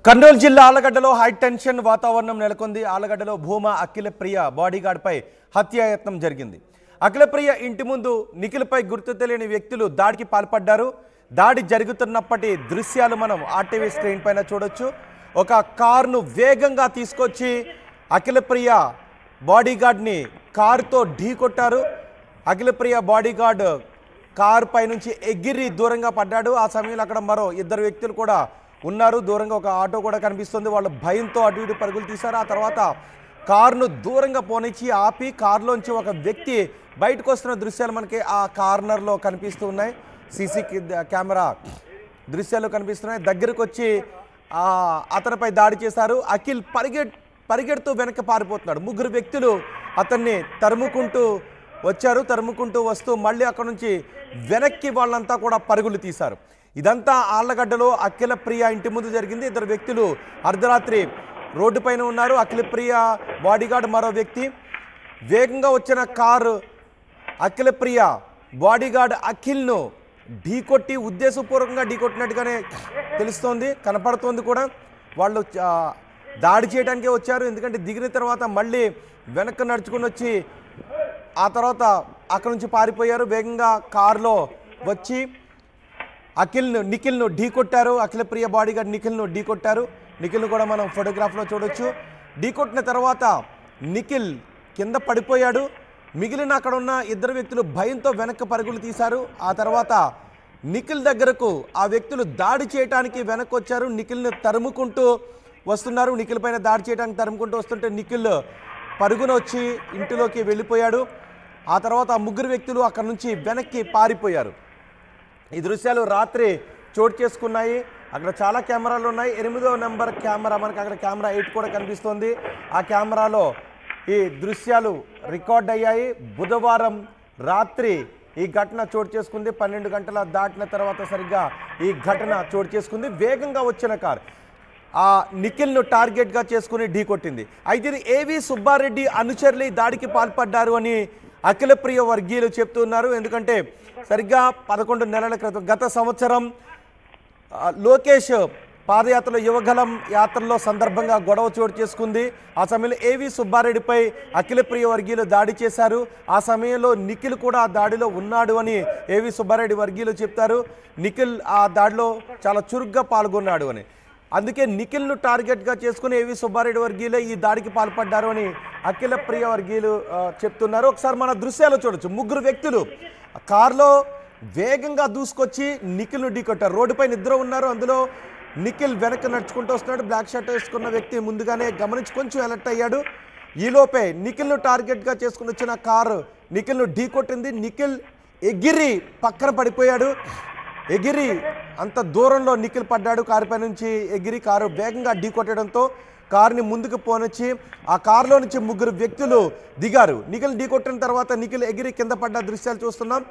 కర్నూలు జిల్లా ఆలగడ్డలో high tension వాతావరణం నెలకొంది. ఆలగడ్డలో భూమా అఖిలప్రియ బాడీగార్డ్పై హత్యాయత్నం జరిగింది. అఖిలప్రియ ఇంటి ముందు నిఖిల్పై గుర్తు తెలియని వ్యక్తులు దాడికి పాల్పడ్డారు. దాడి జరుగుతున్నప్పటి దృశ్యాలు మనం ఆర్టీవీ స్క్రీన్ పైన చూడొచ్చు. ఒక కారును వేగంగా తీసుకొచ్చి అఖిలప్రియ బాడీగార్డ్ని కారుతో ఢీకొట్టారు. అఖిలప్రియ బాడీగార్డ్ కారు పై నుంచి ఎగిరి దూరంగా పడ్డాడు. ఆ సమయంలో అక్కడ మరో ఇద్దరు వ్యక్తులు కూడా ఉన్నారు. దూరంగా ఒక ఆటో కూడా కనిపిస్తుంది. వాళ్ళు భయంతో అటు ఇటు పరుగులు తీశారు. ఆ తర్వాత కారును దూరంగా పోనిచ్చి ఆపి కారులోంచి ఒక వ్యక్తి బయటకు వస్తున్న దృశ్యాలు మనకి ఆ కార్నర్లో కనిపిస్తూ ఉన్నాయి. సీసీ కెమెరా దృశ్యాలు కనిపిస్తున్నాయి. దగ్గరకు వచ్చి అతనిపై దాడి చేశారు. అఖిల్ పరిగెడుతూ వెనక్కి పారిపోతున్నాడు. ముగ్గురు వ్యక్తులు అతన్ని తరుముకుంటూ వచ్చారు. తరుముకుంటూ వస్తూ మళ్ళీ అక్కడ నుంచి వెనక్కి వాళ్ళంతా కూడా పరుగులు తీశారు. ఇదంతా ఆళ్లగడ్డలో అఖిలప్రియ ఇంటి ముందు జరిగింది. ఇద్దరు వ్యక్తులు అర్ధరాత్రి రోడ్డు పైన ఉన్నారు. అఖిలప్రియ బాడీగార్డ్ మరో వ్యక్తి. వేగంగా వచ్చిన కారు అఖిలప్రియ బాడీగార్డ్ అఖిల్ను ఢీకొట్టి ఉద్దేశపూర్వకంగా ఢీకొట్టినట్టుగానే తెలుస్తోంది, కనపడుతోంది కూడా. వాళ్ళు దాడి చేయడానికే వచ్చారు. ఎందుకంటే దిగిన తర్వాత మళ్ళీ వెనక్కి నడుచుకుని వచ్చి ఆ తర్వాత అక్కడ నుంచి పారిపోయారు. వేగంగా కారులో వచ్చి నిఖిల్ను ఢీకొట్టారు. అఖిలప్రియ బాడీగార్డ్ నిఖిల్ను ఢీకొట్టారు. నిఖిల్ను కూడా మనం ఫోటోగ్రాఫ్లో చూడొచ్చు. ఢీకొట్టిన తర్వాత నిఖిల్ కింద పడిపోయాడు. మిగిలిన అక్కడ ఉన్న ఇద్దరు వ్యక్తులు భయంతో వెనక్కి పరుగులు తీశారు. ఆ తర్వాత నిఖిల్ దగ్గరకు ఆ వ్యక్తులు దాడి చేయడానికి వెనక్కి వచ్చారు. నిఖిల్ని తరుముకుంటూ వస్తున్నారు. నిఖిల్ పైన దాడి చేయడానికి తరుముకుంటూ వస్తుంటే నిఖిల్ పరుగున వచ్చి ఇంటిలోకి వెళ్ళిపోయాడు. ఆ తర్వాత ఆ ముగ్గురు వ్యక్తులు అక్కడ నుంచి వెనక్కి పారిపోయారు. ఈ దృశ్యాలు రాత్రి చోటు చేసుకున్నాయి. అక్కడ చాలా కెమెరాలు ఉన్నాయి. 8వ నెంబర్ కెమెరా మనకి అక్కడ కెమెరా 8 కూడా కనిపిస్తోంది. ఆ కెమెరాలో ఈ దృశ్యాలు రికార్డ్ అయ్యాయి. బుధవారం రాత్రి ఈ ఘటన చోటు చేసుకుంది. 12 గంటల దాటిన తర్వాత సరిగ్గా ఈ ఘటన చోటు చేసుకుంది. వేగంగా వచ్చిన కారు ఆ నిఖిల్ను టార్గెట్గా చేసుకుని ఢీకొట్టింది. అయితే ఏవి సుబ్బారెడ్డి అనుచరులు దాడికి పాల్పడ్డారు అని అఖిలప్రియ వర్గీయులు చెప్తున్నారు. ఎందుకంటే సరిగ్గా 11 నెలల క్రితం గత సంవత్సరం లోకేష్ పాదయాత్రలో యువగలం యాత్రలో సందర్భంగా గొడవ చోటు చేసుకుంది. ఆ సమయంలో ఏవి సుబ్బారెడ్డిపై అఖిలప్రియ వర్గీయులు దాడి చేశారు. ఆ సమయంలో నిఖిల్ కూడా ఆ దాడిలో ఉన్నాడు అని ఏవి సుబ్బారెడ్డి వర్గీయులు చెప్తారు. నిఖిల్ ఆ దాడిలో చాలా చురుగ్గా పాల్గొన్నాడు అని. అందుకే నిఖిల్ను టార్గెట్గా చేసుకుని ఏవి సుబ్బారెడ్డి వర్గీయులే ఈ దాడికి పాల్పడ్డారు అని అఖిలప్రియ వర్గీయులు చెప్తున్నారు. ఒకసారి మన దృశ్యాలు చూడొచ్చు. ముగ్గురు వ్యక్తులు కారులో వేగంగా దూసుకొచ్చి నిఖిల్ను ఢీకొట్టారు. రోడ్డుపై నిద్ర ఉన్నారు. అందులో నిఖిల్ వెనక్కి నడుచుకుంటూ వస్తున్నాడు. బ్లాక్ షర్ట్ వేసుకున్న వ్యక్తి ముందుగానే గమనించి కొంచెం అలర్ట్ అయ్యాడు. ఈలోపే నిఖిల్ను టార్గెట్గా చేసుకుని వచ్చిన కారు నిఖిల్ను ఢీకొట్టింది. నిఖిల్ ఎగిరి పక్కన పడిపోయాడు. ఎగిరి అంత దూరంలో నిఖిల్ పడ్డాడు. కారుపై నుంచి ఎగిరి కారు వేగంగా ఢీకొట్టడంతో కారుని ముందుకు పోనిచ్చి ఆ కారులో నుంచి ముగ్గురు వ్యక్తులు దిగారు. నిఖిల్ ఢీకొట్టిన తర్వాత నిఖిల్ ఎగిరి కింద పడ్డ దృశ్యాలు చూస్తున్నాం.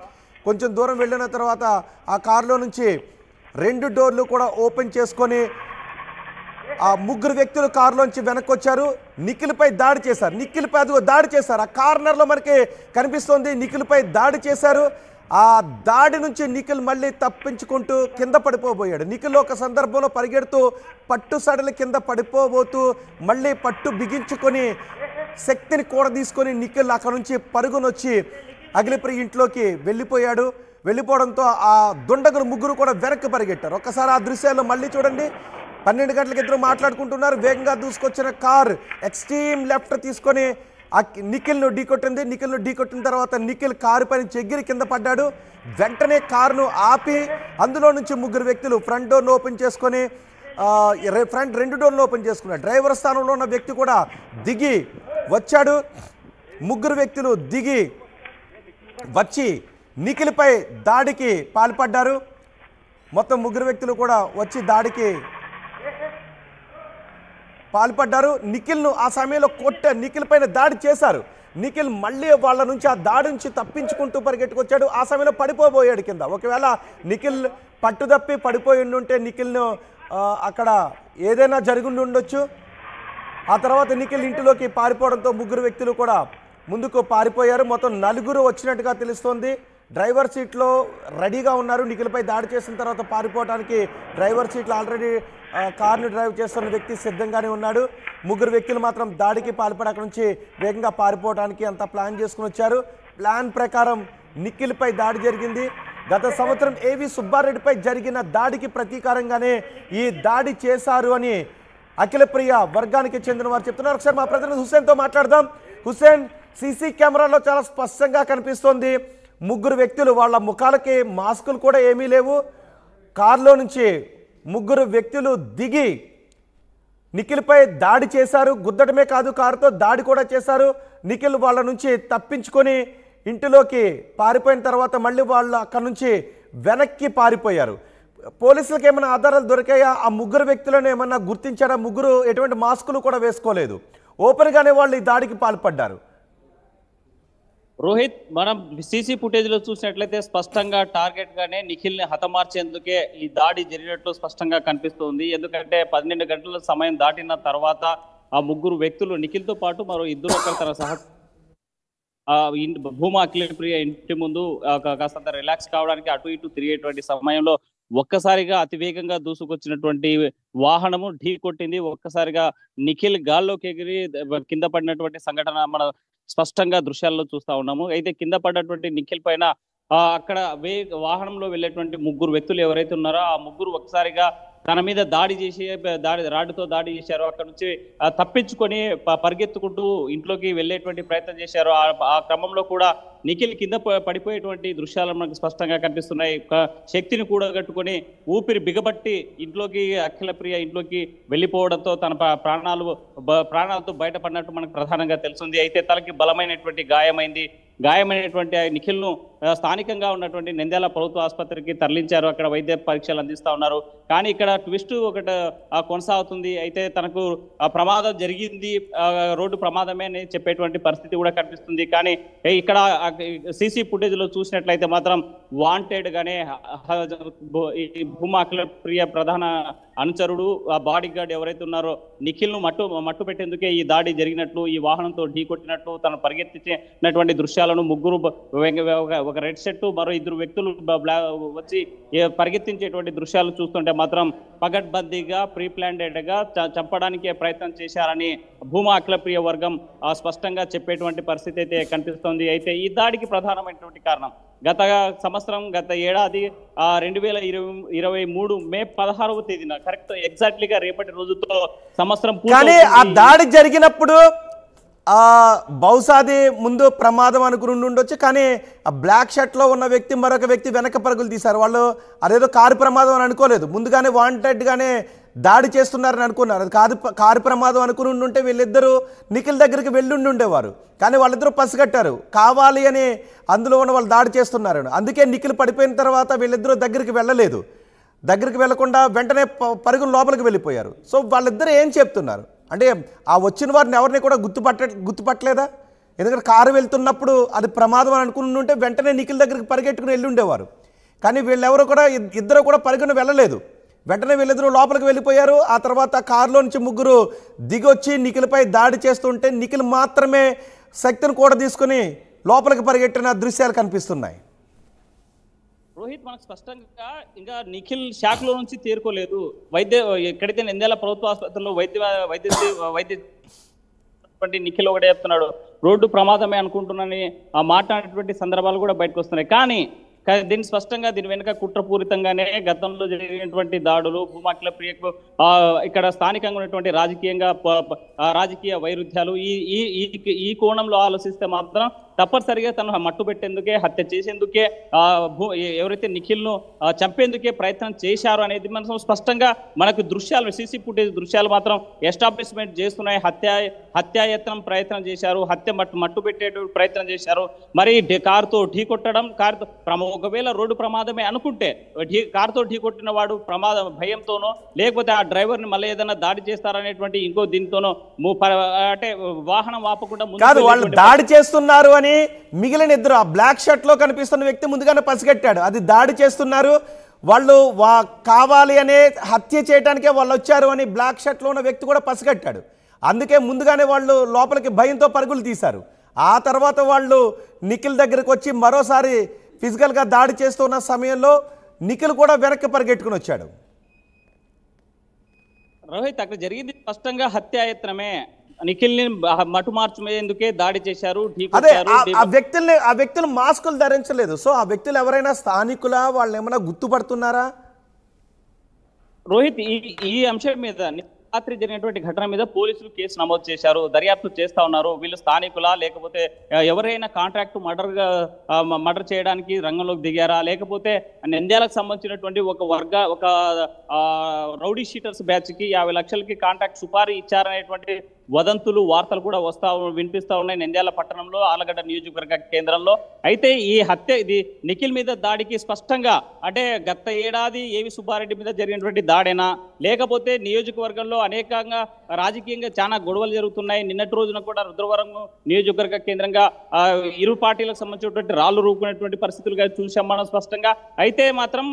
కొంచెం దూరం వెళ్ళిన తర్వాత ఆ కారులో నుంచి 2 డోర్లు కూడా ఓపెన్ చేసుకొని ఆ ముగ్గురు వ్యక్తులు కారులోంచి వెనక్కి వచ్చారు. నిఖిల్పై దాడి చేశారు. నిఖిల్పై అదిగో దాడి చేశారు. ఆ కార్నర్లో మనకి కనిపిస్తోంది. నిఖిల్పై దాడి చేశారు. ఆ దాడి నుంచి నిఖిల్ మళ్ళీ తప్పించుకుంటూ కింద పడిపోబోయాడు. నిఖిల్ ఒక సందర్భంలో పరిగెడుతూ పట్టు సడలి కింద పడిపోబోతూ మళ్ళీ పట్టు బిగించుకొని శక్తిని కూడా తీసుకొని నిఖిల్ అక్కడ నుంచి పరుగునొచ్చి అఖిలప్రియ ఇంట్లోకి వెళ్ళిపోయాడు. వెళ్ళిపోవడంతో ఆ దుండగులు ముగ్గురు కూడా వెనక్కి పరిగెట్టారు. ఒక్కసారి ఆ దృశ్యాల్లో మళ్ళీ చూడండి. 12 గంటలకు ఇద్దరు మాట్లాడుకుంటున్నారు. వేగంగా దూసుకొచ్చిన కార్ ఎక్స్ట్రీమ్ లెఫ్ట్ తీసుకొని నిఖిల్ను ఢీకొట్టింది. నిఖిల్ను ఢీకొట్టిన తర్వాత నిఖిల్ కారు పైన చెగిరి కింద పడ్డాడు. వెంటనే కారును ఆపి అందులో నుంచి ముగ్గురు వ్యక్తులు ఫ్రంట్ డోర్ను ఓపెన్ చేసుకొని ఫ్రంట్ 2 డోర్లు ఓపెన్ చేసుకున్నాడు. డ్రైవర్ స్థానంలో ఉన్న వ్యక్తి కూడా దిగి వచ్చాడు. ముగ్గురు వ్యక్తులు దిగి వచ్చి నిఖిల్పై దాడికి పాల్పడ్డారు. మొత్తం ముగ్గురు వ్యక్తులు కూడా వచ్చి దాడికి పాల్పడ్డారు. నిఖిల్ను ఆ సమయంలో నిఖిల్ పైన దాడి చేశారు. నిఖిల్ మళ్ళీ వాళ్ళ నుంచి ఆ దాడి నుంచి తప్పించుకుంటూ పరిగెట్టుకొచ్చాడు. ఆ సమయంలో పడిపోబోయాడు కింద. ఒకవేళ నిఖిల్ పట్టుదప్పి పడిపోయి ఉంటే నిఖిల్ను అక్కడ ఏదైనా జరిగి ఉండొచ్చు. ఆ తర్వాత నిఖిల్ ఇంటిలోకి పారిపోవడంతో ముగ్గురు వ్యక్తులు కూడా ముందుకు పారిపోయారు. మొత్తం 4 వచ్చినట్టుగా తెలుస్తోంది. డ్రైవర్ సీట్లో రెడీగా ఉన్నారు. నిఖిల్పై దాడి చేసిన తర్వాత పారిపోవడానికి డ్రైవర్ సీట్లో ఆల్రెడీ కారును డ్రైవ్ చేస్తున్న వ్యక్తి సిద్ధంగానే ఉన్నాడు. ముగ్గురు వ్యక్తులు మాత్రం దాడికి పాల్పడి అక్కడ నుంచి వేగంగా పారిపోవడానికి అంతా ప్లాన్ చేసుకుని వచ్చారు. ప్లాన్ ప్రకారం నిఖిల్పై దాడి జరిగింది. గత సంవత్సరం ఏవి సుబ్బారెడ్డిపై జరిగిన దాడికి ప్రతీకారంగానే ఈ దాడి చేశారు అని అఖిలప్రియ వర్గానికి చెందిన వారు చెప్తున్నారు. ఒకసారి మా ప్రతినిధి హుస్సేన్తో మాట్లాడదాం. హుస్సేన్, సీసీ కెమెరాలో చాలా స్పష్టంగా కనిపిస్తోంది ముగ్గురు వ్యక్తులు, వాళ్ళ ముఖాలకి మాస్కులు కూడా ఏమీ లేవు. కారులో నుంచి ముగ్గురు వ్యక్తులు దిగి నిఖిల్పై దాడి చేశారు. గుద్దటమే కాదు, కారుతో దాడి కూడా చేశారు. నిఖిల్ వాళ్ళ నుంచి తప్పించుకొని ఇంటిలోకి పారిపోయిన తర్వాత మళ్ళీ వాళ్ళు అక్కడ నుంచి వెనక్కి పారిపోయారు. పోలీసులకు ఏమైనా ఆధారాలు దొరికాయా? ఆ ముగ్గురు వ్యక్తులను ఏమన్నా గుర్తించారా? ముగ్గురు ఎటువంటి మాస్కులు కూడా వేసుకోలేదు, ఓపెన్గానే వాళ్ళు ఈ దాడికి పాల్పడ్డారు. రోహిత్, మనం సీసీ ఫుటేజ్ లో చూసినట్లయితే స్పష్టంగా టార్గెట్ గానే నిఖిల్ ని హతమార్చేందుకే ఈ దాడి జరిగినట్లు స్పష్టంగా కనిపిస్తుంది. ఎందుకంటే 12 గంటల సమయం దాటిన తర్వాత ఆ ముగ్గురు వ్యక్తులు నిఖిల్ తో పాటు మరో ఇద్దరు ఒకరు తన భూమా అఖిలప్రియ ఇంటి ముందు కాస్తంత రిలాక్స్ కావడానికి అటు ఇటు తిరిగేటువంటి సమయంలో ఒక్కసారిగా అతివేగంగా దూసుకొచ్చినటువంటి వాహనము ఢీ కొట్టింది. ఒక్కసారిగా నిఖిల్ గాల్లోకి ఎగిరి కింద పడినటువంటి సంఘటన మన స్పష్టంగా దృశ్యాల్లో చూస్తా ఉన్నాము. అయితే కింద పడ్డటువంటి నిఖిల్ పైన అక్కడ వాహనంలో వెళ్ళేటువంటి ముగ్గురు వ్యక్తులు ఎవరైతే ఉన్నారో ఆ ముగ్గురు ఒకసారిగా తన మీద దాడి చేసి రాడ్డుతో దాడి చేశారు. అక్కడ నుంచి తప్పించుకొని పరిగెత్తుకుంటూ ఇంట్లోకి వెళ్ళేటువంటి ప్రయత్నం చేశారు. ఆ క్రమంలో కూడా నిఖిల్ కింద పడిపోయేటువంటి దృశ్యాలు మనకు స్పష్టంగా కనిపిస్తున్నాయి. శక్తిని కూడగట్టుకొని ఊపిరి బిగబట్టి ఇంట్లోకి అఖిలప్రియ ఇంట్లోకి వెళ్ళిపోవడంతో తన ప్రాణాలతో బయటపడినట్టు మనకు ప్రధానంగా తెలుస్తుంది. అయితే తనకి బలమైనటువంటి గాయమైనటువంటి నిఖిల్ ను స్థానికంగా ఉన్నటువంటి నంద్యాల ప్రభుత్వ ఆసుపత్రికి తరలించారు. అక్కడ వైద్య పరీక్షలు అందిస్తా ఉన్నారు. కానీ ఇక్కడ ట్విస్ట్ ఒకటి కొనసాగుతుంది. అయితే తనకు ప్రమాదం జరిగింది, రోడ్డు ప్రమాదమే అని చెప్పేటువంటి పరిస్థితి కూడా కనిపిస్తుంది. కానీ ఇక్కడ సీసీ ఫుటేజ్ లో చూసినట్లయితే మాత్రం వాంటెడ్ గానే భూమా అఖిలప్రియ ప్రధాన అనుచరుడు, ఆ బాడీ గార్డ్ ఎవరైతే ఉన్నారో నిఖిల్ ను మట్టు పెట్టేందుకే ఈ దాడి జరిగినట్లు, ఈ వాహనంతో ఢీ కొట్టినట్లు తను పరిగెత్తించినటువంటి దృశ్యాలను ముగ్గురు ఒక రెడ్ షర్ట్ మరో ఇద్దరు వ్యక్తులు వచ్చి పరిగెత్తించేటువంటి దృశ్యాలు చూస్తుంటే మాత్రం పగడ్బందీగా ప్రీ ప్లాన్డ్ గా చంపడానికే ప్రయత్నం చేశారని భూమా అఖిలప్రియ వర్గం స్పష్టంగా చెప్పేటువంటి పరిస్థితి అయితే కనిపిస్తోంది. అయితే ఈ దాడికి ప్రధానమైనటువంటి కారణం గత ఏడాది 2023 మే 16వ తేదీన కరెక్ట్ ఎగ్జాక్ట్లీగా రేపటి రోజుతో సంవత్సరం ఆ దాడి జరిగినప్పుడు బహుశాది ముందు ప్రమాదం అనుకుని ఉండొచ్చు. కానీ ఆ బ్లాక్ షర్ట్లో ఉన్న వ్యక్తి మరొక వ్యక్తి వెనక పరుగులు తీశారు. వాళ్ళు అదేదో కారు ప్రమాదం అని అనుకోలేదు, ముందుగానే వాంటెడ్గానే దాడి చేస్తున్నారని అనుకున్నారు. అది కారు ప్రమాదం అనుకుని ఉంటే వీళ్ళిద్దరూ నిఖిల్ దగ్గరికి వెళ్ళుండి ఉండేవారు. కానీ వాళ్ళిద్దరూ పసిగట్టారు కావాలి అని అందులో ఉన్న వాళ్ళు దాడి చేస్తున్నారు. అందుకే నిఖిల్ పడిపోయిన తర్వాత వీళ్ళిద్దరూ దగ్గరికి వెళ్ళలేదు. దగ్గరికి వెళ్లకుండా వెంటనే పరుగులు లోపలికి వెళ్ళిపోయారు. సో వాళ్ళిద్దరూ ఏం చెప్తున్నారు అంటే ఆ వచ్చిన వారిని ఎవరిని కూడా గుర్తుపట్టలేదా? ఎందుకంటే కారు వెళ్తున్నప్పుడు అది ప్రమాదం అని అనుకుని ఉంటే వెంటనే నిఖిల్ దగ్గరికి పరిగెట్టుకుని వెళ్ళి ఉండేవారు. కానీ వీళ్ళెవరు కూడా ఇద్దరు కూడా పరిగెను వెళ్ళలేదు. వెంటనే వీళ్ళిద్దరూ లోపలికి వెళ్ళిపోయారు. ఆ తర్వాత కారులో నుంచి ముగ్గురు దిగొచ్చి నిఖిల్పై దాడి చేస్తుంటే నిఖిల్ మాత్రమే శక్తిని కూడా తీసుకుని లోపలికి పరిగెట్టిన దృశ్యాలు కనిపిస్తున్నాయి. రోహిత్, మనకు స్పష్టంగా ఇంకా నిఖిల్ షాక్లో నుంచి తేరుకోలేదు. ఎక్కడైతే నంద్యాల ప్రభుత్వ ఆసుపత్రిలో వైద్య నిఖిల్ ఒకటే చెప్తున్నాడు, రోడ్డు ప్రమాదమే అనుకుంటున్నానని మాట్లాడేటువంటి సందర్భాలు కూడా బయటకు వస్తున్నాయి. కానీ దీన్ని స్పష్టంగా దీని వెనుక కుట్రపూరితంగానే గతంలో జరిగినటువంటి దాడులు, భూమా అఖిలప్రియకు ఇక్కడ స్థానికంగా ఉన్నటువంటి రాజకీయ వైరుధ్యాలు ఈ కోణంలో ఆలోచిస్తే మాత్రం తప్పనిసరిగా తను మట్టు పెట్టేందుకే, హత్య చేసేందుకే, ఎవరైతే నిఖిల్ ను చంపేందుకే ప్రయత్నం చేశారు అనేది మనం స్పష్టంగా మనకు దృశ్యాలు, సీసీ ఫుటేజ్ దృశ్యాలు మాత్రం ఎస్టాబ్లిష్మెంట్ చేస్తున్నాయి. హత్యాయత్నం ప్రయత్నం చేశారు, మట్టు పెట్టే ప్రయత్నం చేశారు. మరి కారుతో ఢీ కొట్టడం, ఒకవేళ రోడ్డు ప్రమాదమే అనుకుంటే కారుతో ఢీ కొట్టిన వాడు భయంతోనో లేకపోతే ఆ డ్రైవర్ ని మళ్ళీ ఏదైనా దాడి చేస్తారనేటువంటి ఇంకో దీనితోనో అంటే వాహనం ఆపకుండా వాళ్ళు దాడి చేస్తున్నారు అని మిగిలిన ఇద్దరు ఆ బ్లాక్ షర్ట్ లో కనిపిస్తున్న వ్యక్తి ముందుగానే పసిగట్టాడు. అది దాడి చేస్తున్నారు, వాళ్ళు కావాలి అనే హత్య చేయడానికే వాళ్ళు వచ్చారు అని బ్లాక్ షర్ట్ లో ఉన్న వ్యక్తి కూడా పసిగట్టాడు. అందుకే ముందుగానే వాళ్ళు లోపలికి భయంతో పరుగులు తీశారు. ఆ తర్వాత వాళ్ళు నిఖిల్ దగ్గరకు వచ్చి మరోసారి ఫిజికల్గా దాడి చేస్తున్న సమయంలో నిఖిల్ కూడా వెనక్కి పరిగెట్టుకుని వచ్చాడు. రోహిత్, అక్కడ జరిగింది స్పష్టంగా హత్యాయత్నమే. నిఖిల్ ని మటు మార్చేందుకే దాడి చేశారు, అదే ఆ వ్యక్తులు మాస్కులు ధరించలేదు. సో ఆ వ్యక్తులు ఎవరైనా స్థానికులా, వాళ్ళు ఏమైనా గుర్తుపడుతున్నారా? రోహిత్, ఈ అంశం మీద రాత్రి జరిగినటువంటి ఘటన మీద పోలీసులు కేసు నమోదు చేశారు, దర్యాప్తు చేస్తా ఉన్నారు. వీళ్ళు స్థానికులా, లేకపోతే ఎవరైనా కాంట్రాక్ట్ మర్డర్ చేయడానికి రంగంలోకి దిగారా, లేకపోతే నంద్యాలకు సంబంధించినటువంటి ఒక రౌడీ షీటర్స్ బ్యాచ్ కి 50 లక్షలకి కాంట్రాక్ట్ సుపారీ ఇచ్చారనేటువంటి వదంతులు, వార్తలు కూడా వినిపిస్తా ఉన్నాయి నంద్యాల పట్టణంలో, ఆలగడ్డ నియోజకవర్గ కేంద్రంలో. అయితే ఈ ఇది నిఖిల్ మీద దాడికి స్పష్టంగా అంటే గత ఏడాది ఏవి సుబ్బారెడ్డి మీద జరిగినటువంటి దాడేనా, లేకపోతే నియోజకవర్గంలో అనేకంగా రాజకీయంగా చాలా గొడవలు జరుగుతున్నాయి. నిన్నటి రోజున కూడా రుద్రవరం నియోజకవర్గ కేంద్రంగా ఇరు పార్టీలకు సంబంధించినటువంటి రాళ్లు రూపుకునేటువంటి పరిస్థితులుగా చూసాం మనం స్పష్టంగా. అయితే మాత్రం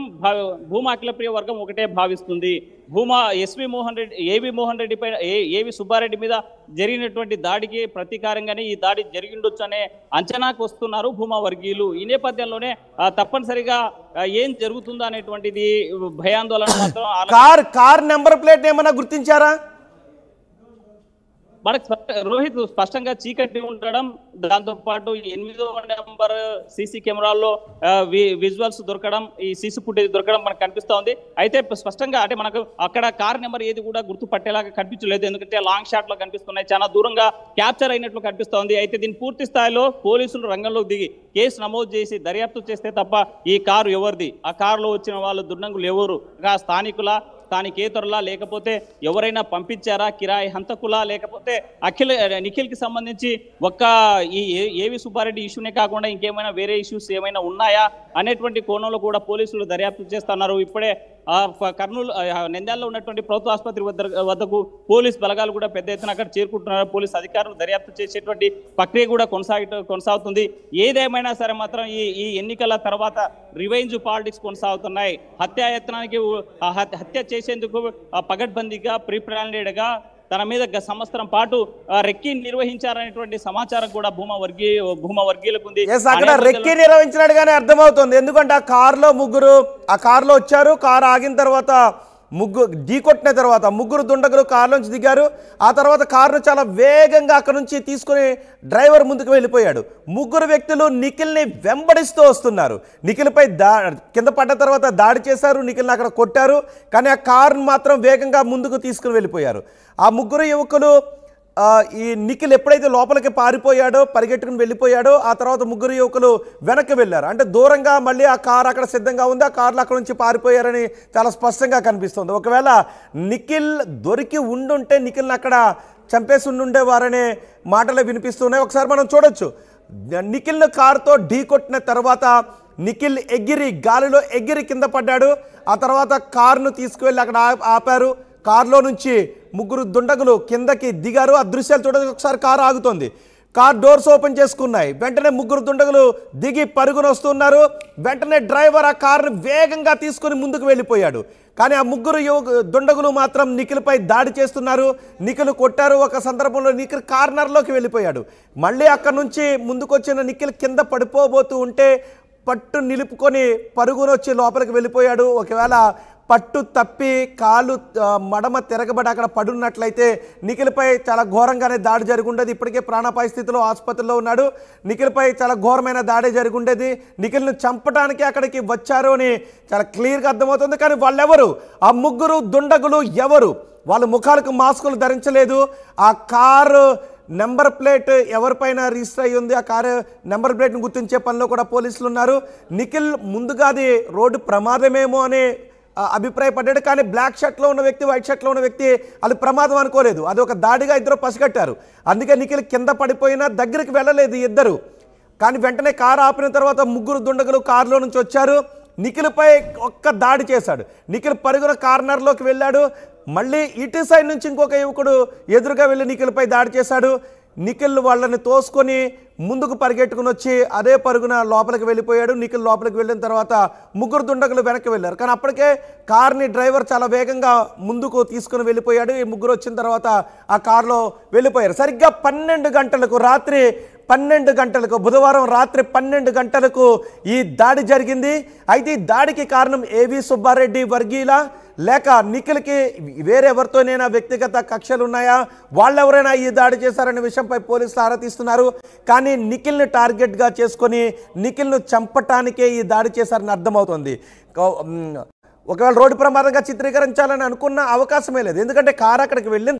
భూమా అఖిలప్రియ వర్గం ఒకటే భావిస్తుంది, భూమా ఏవి మోహన్ రెడ్డి పైన ఏవి సుబ్బారెడ్డి మీద జరిగినటువంటి దాడికి ప్రతీకారంగానే ఈ దాడి జరిగిండొచ్చు అనే అంచనాకు వస్తున్నారు భూమా వర్గీయులు. ఈ నేపథ్యంలోనే తప్పనిసరిగా ఏం జరుగుతుందో అనేటువంటిది భయాందోళన మాత్రం. కార్ నెంబర్ ప్లేట్ ఏమైనా గుర్తించారా? మనకు రోహిత్ స్పష్టంగా చీకటి ఉండడం, దాంతో పాటు 8వ నెంబర్ సీసీ కెమెరాల్లో విజువల్స్ దొరకడం, ఈ సీసీ ఫుటేజ్ దొరకడం మనకు కనిపిస్తా ఉంది. అయితే స్పష్టంగా అంటే మనకు అక్కడ కార్ నెంబర్ ఏది కూడా గుర్తుపట్టేలాగా కనిపించలేదు, ఎందుకంటే లాంగ్ షాట్ లో కనిపిస్తున్నాయి, చాలా దూరంగా క్యాప్చర్ అయినట్లు కనిపిస్తా ఉంది. అయితే దీన్ని పూర్తి స్థాయిలో పోలీసులు రంగంలోకి దిగి కేసు నమోదు చేసి దర్యాప్తు చేస్తే తప్ప ఈ కారు ఎవరిది, ఆ కారులో వచ్చిన వాళ్ళు దుర్నంగులు ఎవరు, స్థానికుల, స్థానికేతరులా, లేకపోతే ఎవరైనా పంపించారా, కిరాయి హంతకులా, లేకపోతే నిఖిల్ కి సంబంధించి ఈ ఏవి సుబ్బారెడ్డి ఇష్యూనే కాకుండా ఇంకేమైనా వేరే ఇష్యూస్ ఏమైనా ఉన్నాయా అనేటువంటి కోణంలో కూడా పోలీసులు దర్యాప్తు చేస్తున్నారు. ఇప్పుడే కర్నూలు నంద్యాలలో ఉన్నటువంటి ప్రభుత్వ ఆసుపత్రి వద్దకు పోలీస్ బలగాలు కూడా పెద్ద ఎత్తున అక్కడ చేరుకుంటున్నారు. పోలీస్ అధికారులు దర్యాప్తు చేసేటువంటి ప్రక్రియ కూడా కొనసాగుతుంది. ఏదేమైనా సరే మాత్రం ఈ ఎన్నికల తర్వాత రివెంజ్ పాలిటిక్స్ కొనసాగుతున్నాయి. హత్యాయత్నానికి హత్య చేసేందుకు పగడ్బందీగా ప్రీప్లాన్డ్ గా తన మీద సంవత్సరం పాటు రెక్కి నిర్వహించారనేటువంటి సమాచారం కూడా భూమా వర్గీయులకు ఉంది. అక్కడ రెక్కి నిర్వహించినట్టుగానే అర్థమవుతుంది, ఎందుకంటే ఆ కారులో ఆ కారులో వచ్చారు, కారు ఆగిన తర్వాత ఢీకొట్టిన తర్వాత ముగ్గురు దుండగులు కారులోంచి దిగారు. ఆ తర్వాత కారును చాలా వేగంగా అక్కడ నుంచి తీసుకుని డ్రైవర్ ముందుకు వెళ్ళిపోయాడు. ముగ్గురు వ్యక్తులు నిఖిల్ని వెంబడిస్తూ వస్తున్నారు. నిఖిల్పై కింద పడ్డ తర్వాత దాడి చేశారు, నిఖిల్ని అక్కడ కొట్టారు, కానీ ఆ కారును మాత్రం వేగంగా ముందుకు తీసుకుని వెళ్ళిపోయారు. ఆ ముగ్గురు యువకులు ఈ నిఖిల్ ఎప్పుడైతే లోపలికి పారిపోయాడో, పరిగెట్టుకుని వెళ్ళిపోయాడో, ఆ తర్వాత ముగ్గురు యువకులు వెనక్కి వెళ్ళారు. అంటే దూరంగా మళ్ళీ ఆ కారు అక్కడ సిద్ధంగా ఉంది, ఆ కార్లు అక్కడ నుంచి పారిపోయారని చాలా స్పష్టంగా కనిపిస్తుంది. ఒకవేళ నిఖిల్ దొరికి ఉండుంటే నిఖిల్ని అక్కడ చంపేసి ఉండుండేవారనే మాటలే వినిపిస్తున్నాయి. ఒకసారి మనం చూడొచ్చు, నిఖిల్ను కారుతో ఢీకొట్టిన తర్వాత నిఖిల్ గాలిలో ఎగిరి కింద పడ్డాడు. ఆ తర్వాత కారును తీసుకువెళ్ళి అక్కడ ఆపారు. కారులో నుంచి ముగ్గురు దుండగులు కిందకి దిగారు. ఆ దృశ్యాలు చూడడానికి ఒకసారి కారు ఆగుతోంది, కార్ డోర్స్ ఓపెన్ చేసుకున్నాయి. వెంటనే ముగ్గురు దుండగులు దిగి పరుగున వస్తున్నారు. వెంటనే డ్రైవర్ ఆ కారును వేగంగా తీసుకుని ముందుకు వెళ్ళిపోయాడు. కానీ ఆ ముగ్గురు దుండగులు మాత్రం నిఖిల్పై దాడి చేస్తున్నారు. నిఖిల్ కొట్టారు. ఒక సందర్భంలో నిఖిల్ కార్నర్లోకి వెళ్ళిపోయాడు. మళ్ళీ అక్కడ నుంచి ముందుకొచ్చిన నిఖిల్ కింద పడిపోబోతూ ఉంటే పట్టు నిలుపుకొని పరుగునొచ్చి లోపలికి వెళ్ళిపోయాడు. ఒకవేళ పట్టు తప్పి కాలు మడమ తిరగబడి అక్కడ పడున్నట్లయితే నిఖిల్పై చాలా ఘోరంగానే దాడి జరిగి ఉండేది. ఇప్పటికే ప్రాణాపాయ స్థితిలో ఆసుపత్రిలో ఉన్నాడు. నిఖిల్పై చాలా ఘోరమైన దాడి జరిగి ఉండేది. నిఖిల్ను చంపడానికి అక్కడికి వచ్చారు అని చాలా క్లియర్గా అర్థమవుతుంది. కానీ వాళ్ళెవరు, ఆ ముగ్గురు దుండగులు ఎవరు? వాళ్ళ ముఖాలకు మాస్కులు ధరించలేదు. ఆ కారు నెంబర్ ప్లేట్ ఎవరిపైన రిజిస్టర్ అయ్యి ఉంది, ఆ కారు నెంబర్ ప్లేట్ను గుర్తించే పనిలో కూడా పోలీసులు ఉన్నారు. నిఖిల్ ముందుగా అది రోడ్డు ప్రమాదమేమో అని అభిప్రాయపడ్డాడు. కానీ బ్లాక్ షర్ట్లో ఉన్న వ్యక్తి, వైట్ షర్ట్లో ఉన్న వ్యక్తి అది ప్రమాదం అనుకోలేదు. అది ఒక దాడిగా ఇద్దరు పసిగట్టారు. అందుకే నిఖిల్ కింద పడిపోయినా దగ్గరికి వెళ్ళలేదు ఇద్దరు. కానీ వెంటనే కారు ఆపిన తర్వాత ముగ్గురు దుండగులు కారులో నుంచి వచ్చారు. నిఖిల్పై ఒక్క దాడి చేశాడు. నిఖిల్ పరుగున కార్నర్లోకి వెళ్ళాడు. మళ్ళీ ఇటు సైడ్ నుంచి ఇంకొక యువకుడు ఎదురుగా వెళ్ళి నిఖిల్పై దాడి చేశాడు. నిఖిల్ వాళ్ళని తోసుకొని ముందుకు పరిగెట్టుకుని వచ్చి అదే పరుగున లోపలికి వెళ్ళిపోయాడు. నిఖిల్ లోపలికి వెళ్ళిన తర్వాత ముగ్గురు దుండగులు వెనక్కి వెళ్ళారు. కానీ అప్పటికే కార్ని డ్రైవర్ చాలా వేగంగా ముందుకు తీసుకుని వెళ్ళిపోయాడు. ఈ ముగ్గురు వచ్చిన తర్వాత ఆ కారులో వెళ్ళిపోయారు. సరిగ్గా 12 గంటలకు రాత్రి 12 గంటలకు బుధవారం రాత్రి 12 గంటలకు ఈ దాడి జరిగింది. అయితే ఈ దాడికి కారణం ఏవి సుబ్బారెడ్డి వర్గీయుల లేక నిఖిల్కి వేరెవరితోనైనా వ్యక్తిగత కక్షలు ఉన్నాయా, వాళ్ళెవరైనా ఈ దాడి చేశారనే విషయంపై పోలీసులు ఆరా తీస్తున్నారు. కానీ నిఖిల్ని టార్గెట్గా చేసుకొని నిఖిల్ను చంపటానికే ఈ దాడి చేశారని అర్థమవుతుంది. ఒకవేళ రోడ్డు ప్రమాదంగా చిత్రీకరించాలని అనుకున్న అవకాశమే లేదు. ఎందుకంటే కారు అక్కడికి వెళ్ళిన